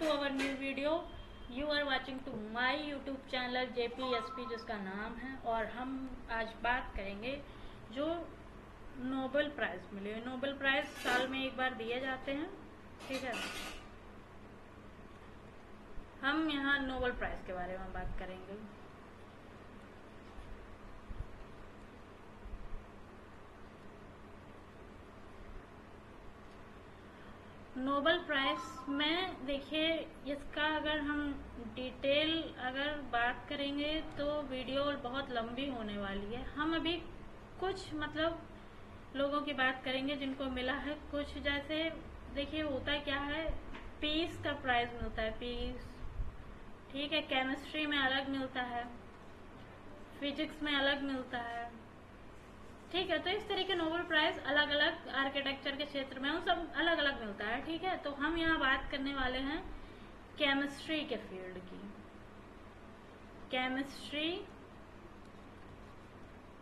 to our new video. You are watching to my YouTube channel JPSP जिसका नाम है, और हम आज बात करेंगे जो नोबेल प्राइज मिले। नोबेल प्राइज साल में एक बार दिए जाते हैं, ठीक है। हम यहाँ नोबेल प्राइज के बारे में बात करेंगे। नोबेल प्राइज में देखिए, इसका अगर हम डिटेल बात करेंगे तो वीडियो बहुत लंबी होने वाली है। हम अभी कुछ लोगों की बात करेंगे जिनको मिला है। कुछ जैसे देखिए होता क्या है, पीस का प्राइज मिलता है, पीस, ठीक है। केमिस्ट्री में अलग मिलता है, फिजिक्स में अलग मिलता है, ठीक है। तो इस तरह के नोबेल प्राइज अलग अलग आर्किटेक्चर के क्षेत्र में उन सब अलग अलग मिलता है, ठीक है। तो हम यहाँ बात करने वाले हैं केमिस्ट्री के फील्ड की। केमिस्ट्री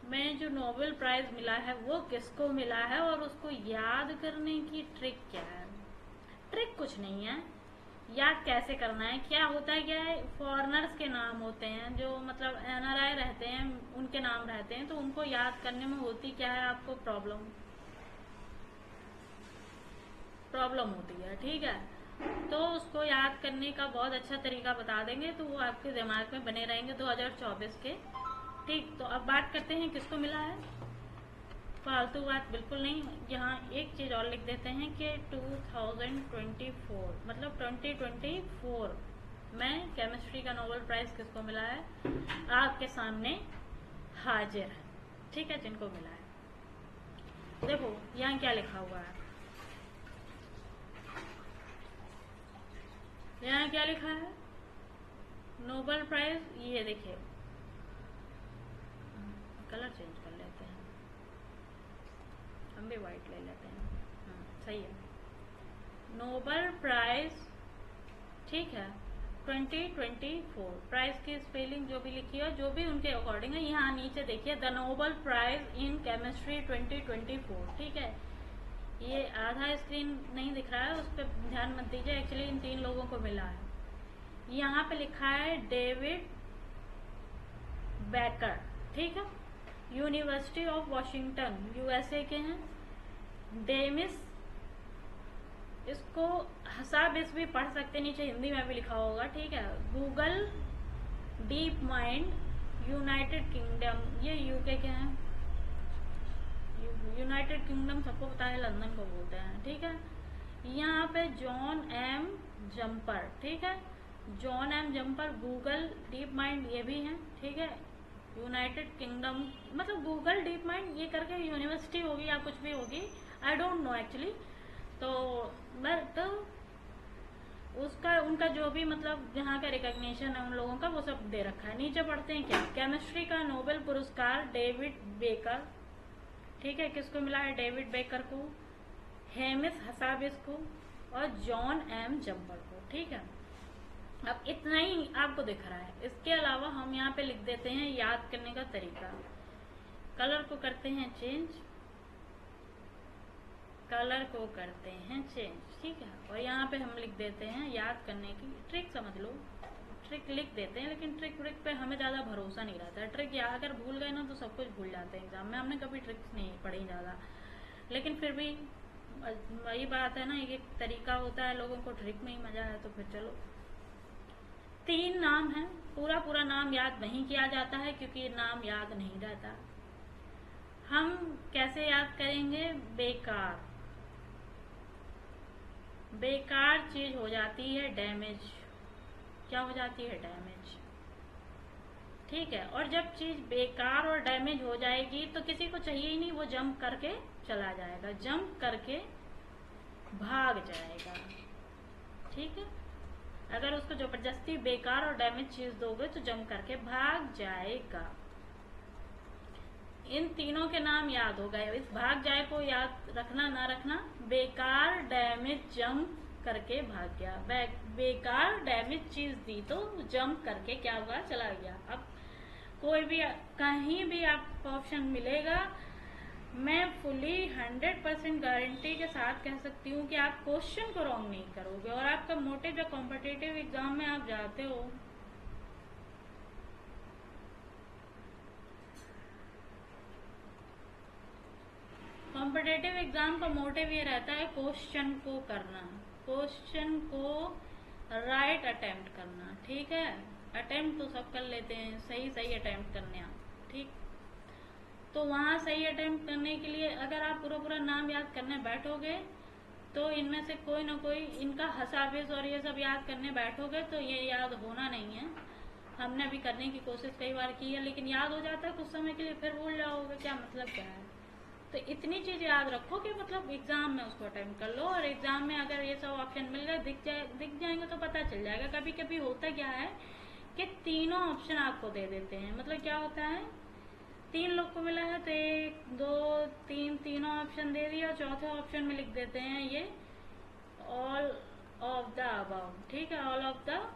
में जो नोबेल प्राइज मिला है वो किसको मिला है और उसको याद करने की ट्रिक क्या है। ट्रिक कुछ नहीं है, याद कैसे करना है। क्या होता है, क्या है, फॉरेनर्स के नाम होते हैं जो NRI रहते हैं, उनके नाम रहते हैं, तो उनको याद करने में होती क्या है, आपको प्रॉब्लम होती है, ठीक है। तो उसको याद करने का बहुत अच्छा तरीका बता देंगे तो वो आपके दिमाग में बने रहेंगे 2024 के, ठीक। तो अब बात करते हैं किसको मिला है। फालतू बात बिल्कुल नहीं। यहाँ एक चीज और लिख देते हैं कि 2024 2024 में केमिस्ट्री का नोबेल प्राइज किसको मिला है, आपके सामने हाजिर है, ठीक है, जिनको मिला है। देखो यहाँ क्या लिखा हुआ है, यहाँ क्या लिखा है, नोबेल प्राइज। ये देखिए, कलर चेंज कर लेते हैं, हम भी व्हाइट ले लेते हैं, सही है। नोबेल प्राइज, ठीक है, 2024 प्राइज की स्पेलिंग जो भी लिखी है, जो भी उनके अकॉर्डिंग है। यहाँ नीचे देखिए, the Nobel prize in chemistry 2024, ठीक है। ये आधा स्क्रीन नहीं दिख रहा है, उस पर ध्यान मत दीजिए। एक्चुअली इन 3 लोगों को मिला है। यहाँ पे लिखा है डेविड बेकर, ठीक है, यूनिवर्सिटी ऑफ वॉशिंगटन, USA के हैं। डेमिस, इसको हसाबिस भी पढ़ सकते, नीचे हिंदी में भी लिखा होगा, ठीक है। Google deep mind, United kingdom, ये UK के हैं। यूनाइटेड किंगडम सबको पता है, लंदन को बोलते हैं, ठीक है। यहाँ पे जॉन M जम्पर, ठीक है, John M jumper, Google deep mind ये भी हैं, ठीक है। United kingdom Google deep mind ये करके यूनिवर्सिटी होगी या कुछ भी होगी, आई डोंट नो एक्चुअली। तो बट उनका जो भी जहाँ का रिकॉग्निशन है उन लोगों का, वो सब दे रखा है। नीचे पढ़ते हैं क्या, केमिस्ट्री का नोबेल पुरस्कार डेविड बेकर, ठीक है, किसको मिला है, डेविड बेकर को, हेमिस हसाबिस को और जॉन M जम्पर को, ठीक है। अब इतना ही आपको दिख रहा है। इसके अलावा हम यहाँ पे लिख देते हैं याद करने का तरीका। कलर को करते हैं चेंज, ठीक है। और यहाँ पे हम लिख देते हैं याद करने की ट्रिक, समझ लो, ट्रिक लिख देते हैं। लेकिन ट्रिक पे हमें ज़्यादा भरोसा नहीं रहता है। ट्रिक याद अगर भूल गए ना तो सब कुछ भूल जाते हैं एग्जाम में। हमने कभी ट्रिक्स नहीं पढ़ी ज़्यादा, लेकिन फिर भी वही बात है ना, एक तरीका होता है, लोगों को ट्रिक में ही मजा है, तो फिर चलो। 3 नाम है, पूरा नाम याद नहीं किया जाता है क्योंकि नाम याद नहीं रहता। हम कैसे याद करेंगे, बेकार चीज हो जाती है डैमेज। क्या हो जाती है, डैमेज, ठीक है। और जब चीज बेकार और डैमेज हो जाएगी तो किसी को चाहिए ही नहीं, वो जंप करके चला जाएगा, जंप करके भाग जाएगा, ठीक है। अगर उसको जबरदस्ती बेकार और डैमेज चीज दोगे तो जंप करके भाग जाएगा। इन तीनों के नाम याद हो गए। इस भाग जाए को याद रखना ना रखना, बेकार डैमेज जंप करके भाग गया। बेकार डैमेज चीज दी तो जंप करके क्या हुआ, चला गया। अब कोई भी कहीं भी आपको ऑप्शन मिलेगा मैं फुली 100% गारंटी के साथ कह सकती हूँ कि आप क्वेश्चन को रॉन्ग नहीं करोगे, और आपका मोटिव जब कॉम्पिटिटिव एग्जाम में आप जाते हो, कॉम्पिटिटिव एग्जाम का मोटिव ये रहता है क्वेश्चन को करना, क्वेश्चन को राइट अटेम्प्ट करना। ठीक है, अटेम्प्ट तो सब कर लेते हैं, सही सही अटेम्प्ट करने आप, ठीक। तो वहाँ सही अटेम्प्ट करने के लिए अगर आप पूरा पूरा नाम याद करने बैठोगे तो इनमें से कोई ना कोई इनका हसाफिज और ये सब याद करने बैठोगे तो ये याद होना नहीं है। हमने भी करने की कोशिश कई बार की है, लेकिन याद हो जाता है कुछ समय के लिए, फिर भूल जाओगे क्या मतलब क्या है। तो इतनी चीज़ याद रखो कि मतलब एग्ज़ाम में उसको अटेम्प्ट कर लो, और एग्ज़ाम में अगर ये सब ऑप्शन मिल गए, दिख जाएंगे तो पता चल जाएगा। कभी कभी होता क्या है कि तीनों ऑप्शन आपको दे देते हैं। मतलब क्या होता है, 3 लोग को मिला है तो 1 2 3 तीनों ऑप्शन दे दिया, चौथे ऑप्शन में लिख देते हैं ये ऑल ऑफ द अबव। ठीक है, ऑल ऑफ द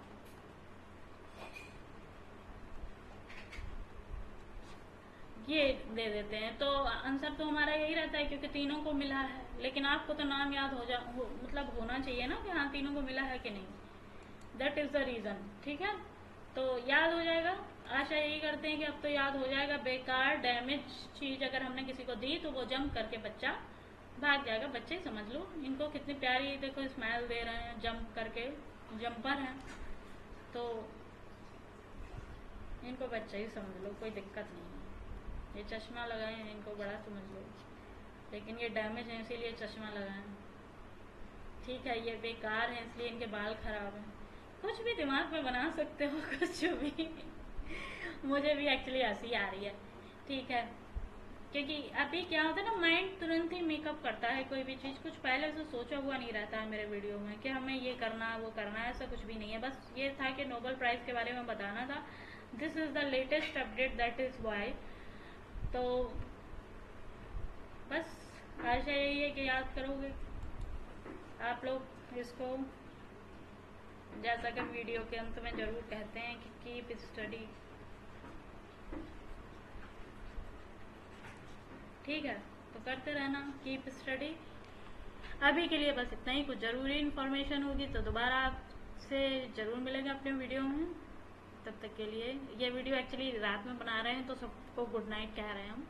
ये दे देते हैं। तो आंसर तो हमारा यही रहता है क्योंकि तीनों को मिला है, लेकिन आपको तो नाम याद मतलब होना चाहिए ना कि हाँ तीनों को मिला है कि नहीं। That is the reason. ठीक है, तो याद हो जाएगा, आशा यही करते हैं कि अब तो याद हो जाएगा। बेकार डैमेज चीज अगर हमने किसी को दी तो वो जंप करके बच्चा भाग जाएगा। बच्चे समझ लो, इनको कितनी प्यारी देखो स्माइल दे रहे हैं, जंप करके, जंपर हैं, तो इनको बच्चा ही समझ लो, कोई दिक्कत नहीं है। ये चश्मा लगाए हैं, इनको बड़ा समझ लो, लेकिन ये डैमेज है इसीलिए चश्मा लगाए हैं। ठीक है, ये बेकार है इसलिए इनके बाल खराब हैं। कुछ भी दिमाग में बना सकते हो, कुछ भी। मुझे भी एक्चुअली हंसी आ रही है। ठीक है, क्योंकि अभी क्या होता है ना, माइंड तुरंत ही मेकअप करता है कोई भी चीज़, कुछ पहले से सोचा हुआ नहीं रहता है मेरे वीडियो में कि हमें ये करना है वो करना है, ऐसा कुछ भी नहीं है। बस ये था कि नोबेल प्राइज़ के बारे में बताना था। This is the latest update, that is why. तो बस आशा यही है कि याद करोगे आप लोग इसको, जैसा कि वीडियो के अंत में ज़रूर कहते हैं कि कीप स्टडी। ठीक है, तो करते रहना, कीप स्टडी। अभी के लिए बस इतना ही। कुछ ज़रूरी इन्फॉर्मेशन होगी तो दोबारा आपसे ज़रूर मिलेंगे अपने वीडियो में। तब तक के लिए, ये वीडियो एक्चुअली रात में बना रहे हैं तो सबको गुड नाइट कह रहे हैं हम।